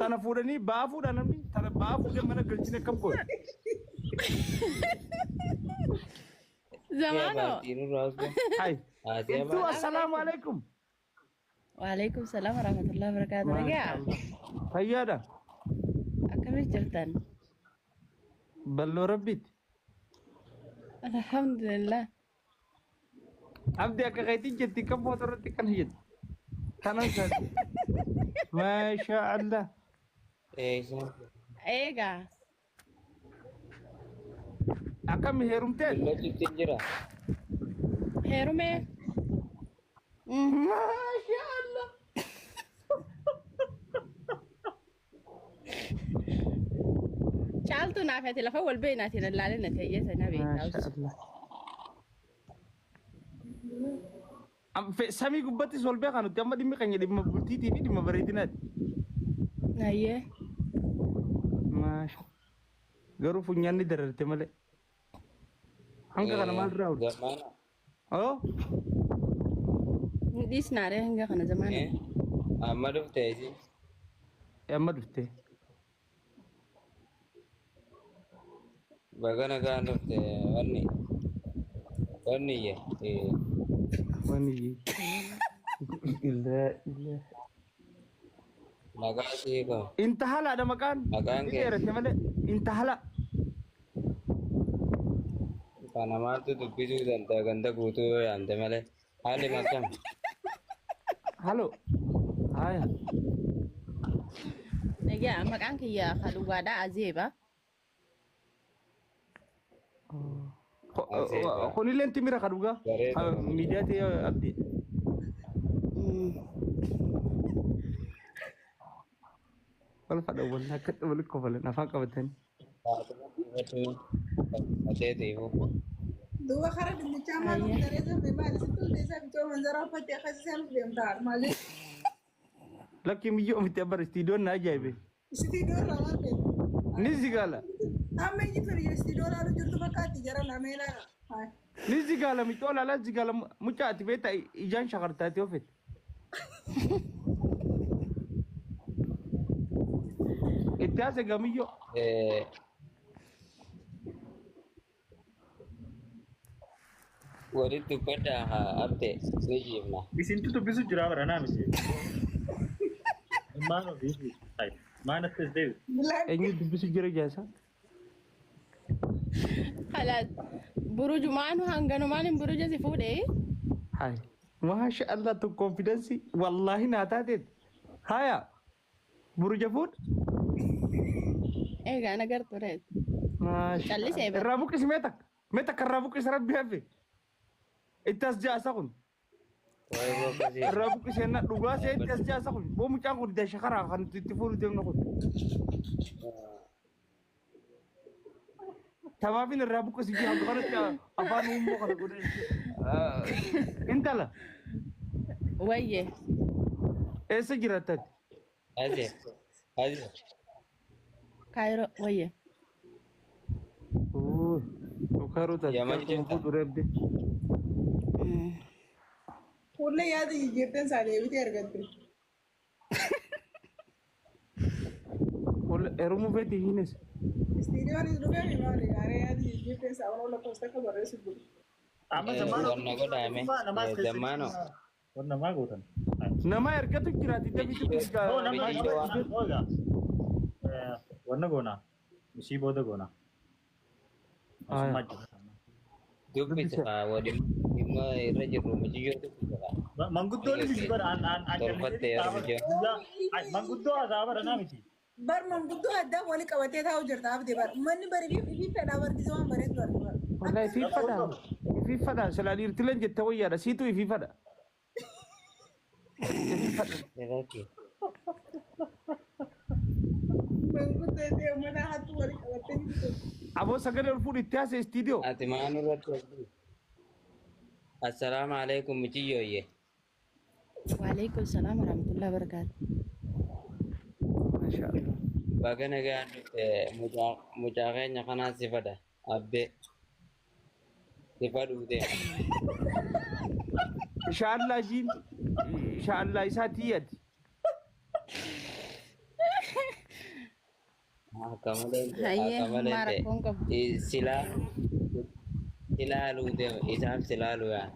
Tana fuudhanii ba'aa fuudhan namni tana ba'aa fuudhan mana galchine kam godha. Zamano. Hai. Itu assalamualaikum. Waalaikumsalam warahmatullahi wabarakatuh. Nagaa. Fayyaadha. Akkamitti jirtan? Balloo rabbiiti. Alhamdulillah. Abdi akka kaitiin jetti kan footoo irratti kan hiyyetti. Kanan isaati. Masha Allah. Eegaa. Akkam heerumteen? Heerumee. Masha Allah. Caaltu naaf ati lafa wal beeynaatiin ilaalin ati eeyyasa na beektaa. Masha Allah. Samii gubbattis wal beekaa nuti amma dhimmi keenya dhimma bultiitii fi dhimma bareedinaati. Ayyee. Masha. Garuu funyaanni dararte malee. Hanga kana maal irraa oolu? Oh? Dhiisnaaree hanga kana zamaana. Amma dhuftee. Amma dhuftee. Bagana kan dhuftee wanni. Wanni ye. Wanni ye. Illa. Nagaa sii ko. Intahala ada makan. Nagaan kee. Dararte malee. Intahala. Kana maaltu dubbisuu danda'a ganda guutuu yoo yaante malee. Haalli makkam. Halo. Haya. Nagaa maqaan kiyya Haluwaadhaa Azeeba. Kunileen timira kaduga. Media teh update. Kalau pada wala kat wala ko wala nafaan qabatan. Dua kara di chama no teresa me mal situl desa bicho manzara fate khasam demdar mali Laki miyo mitabar studio na jaibe. studio rawan de Nizigala. ame ji fer studio la jurtu bakati jara na mela ha Nizigala mitola la zigala muchati beta ijan shakarta tiofet. Itase gamiyo. Walitti uffata abte ni jimna. Isin tutu bisu jira barana misi. Mano bisu. Hai. Mana tes dev. Enyu dubisu jira jasa. Halat. Burujumaan hanganumaan buruja si fuudhee. Hai. Masha Allah tu confidence wallahi nata det. Haya. Buruja food. Eegaa nagartu reet. Masha. Callisee bara. Rabu kis metak. Metak rabu kis rabbi hafi. Itas jasa kun. Wae bo kasi. Rabu kis enak duga saya itas jasa kun. Bo mucang kun di syakara kan titifuru tem nakun. Tamafin rabu kis ji hamdu kana ta apa nummo kana kun. Intala. Wayye. Esa jiratat. Aje. Kairo wayye. Oh. Ukharu ta. Ya maji Kamu food rebde. kulle yadi jirten sale biti ergante Ol erumu veti hines. studio ni duga mi mari are yadi jirten sa ono la posta ka bare sibu Amma zamano. Warna ko dame. Zamano. Warna magutan. Nama ergatu jirati tapi tu kisah. Oh nama hoga. Warna gona. Misi boda gona. Dubbi sa wadi imma irra jiru mujiyo Manguddo ni bisi bar an Torfatte mujiyo. Manguddo azaba rana misi. bar man buddu adda wali kawate thaw jirta abde bar man bari bi peda war di zaman bare bar Wallahi fi fada selali irtilan jetta wayya situ fi fada. Eraki. man buddu de mana hatu wali kawate Abo sagale ul fudi tiase studio. Ati manu ratu. Assalamu alaikum mujiyo ye. Waalaikumsalam warahmatullahi wabarakatuh. Masya Allah. Bagana ga mujaqenya kana sifada abbe. Sifadu de. Inshallah jin. Inshallah isatiyat. Akka malee Hayyee akka malee hummaa ta'e. rakkoon qabu. Silaaluu deema isaaf silaaluu yaa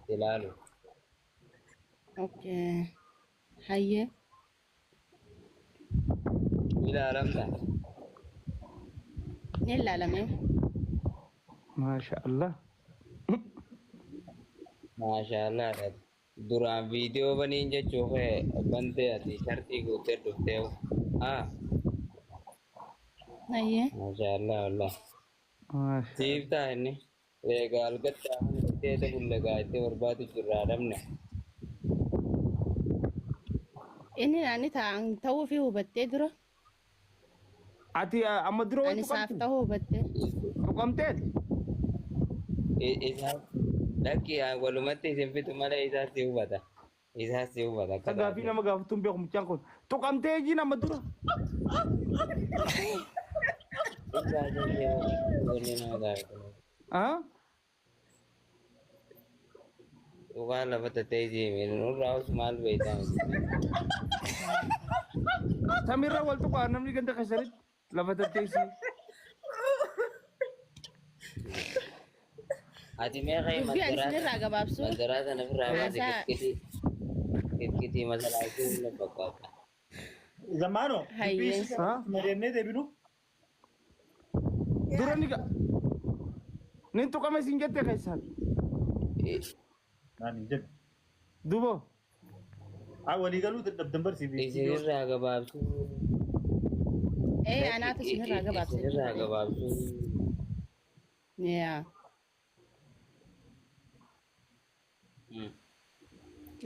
silaaluu. Okay. Hayyee. Ilaalamta. Ni ilaalame. Masha Allah. Maashaallah duraan viidiyoo baniin jechuuf bantee ati shartii guuttee dhuftee Hayyee. maashaallah wallah Masha. siif ta'a inni eegaa algattaa teessa gullegaa itti barbaadu jirraa dhabne Inni naanni ta'uu fi hubattee dura. Ati amma dura Ani wanti saaf qabdu ta'uu hubattee. tuqamteet. isaa lakki walumatti isin fitu malee isaa si hubata akka Gaafii nama gaafatuun beeku mucaan kun tuqamtee jiin amma dura. Ah? Tuqaan lafa tattee jiimi nurraa us maal beeytaa Samirra wal tuqaa namni ganda keessanitti lafa tatteessii. ati meeqee Dubbii ani isinirraa gabaabsuu. mandaraa sana firraa baase Haasaa- kitkitii masalaa na fakkaata Zammaano. Hayyee. Ha? Madeemnee deebinu. Dura ni ga. Nin tuqame siin jette keessan. Naan hin jedhu. Dubo. Walii galuu dadhabdan barsiifii. isinirraa gabaabsuu Anaatu isinirraa gabaabsee. isinirraa gabaabsuu Yaa.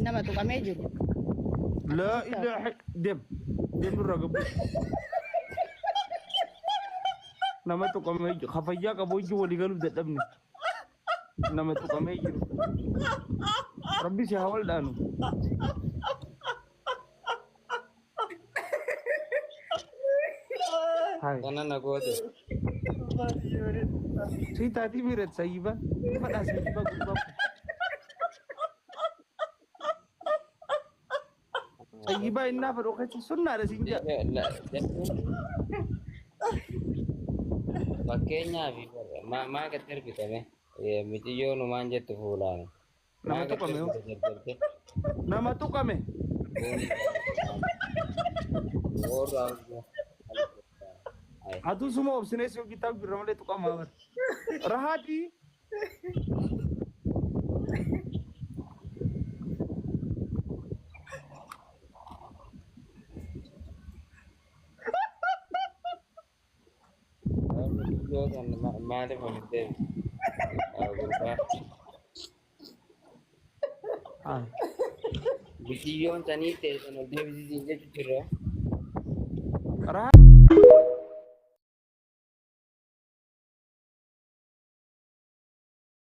Nama tuqamee jiru. La ilaha dem. Dem dura gabu. Nama tuqame jiru. Khafayyaa qabu hojii walii galuuf dadhabne. Nama tuqamee jiru. Rabbi si hawal dhaanu. Hai. kana na goote Si tati miret sayiba. Pada sayiba gurba. Sayiba inna fado kachi sunna da sinja. fakkeenyaaf maa gatti argitame miciyyoon maan jettu fuulaan Nama tuqame. Nama tuqame. Atu semua opsine sio kita biramale tuqama. Rahati. maaliif ofittee gurbaa Ah. biciyyoon sanii teessan ol deebisiisiin jechuudha Rahati.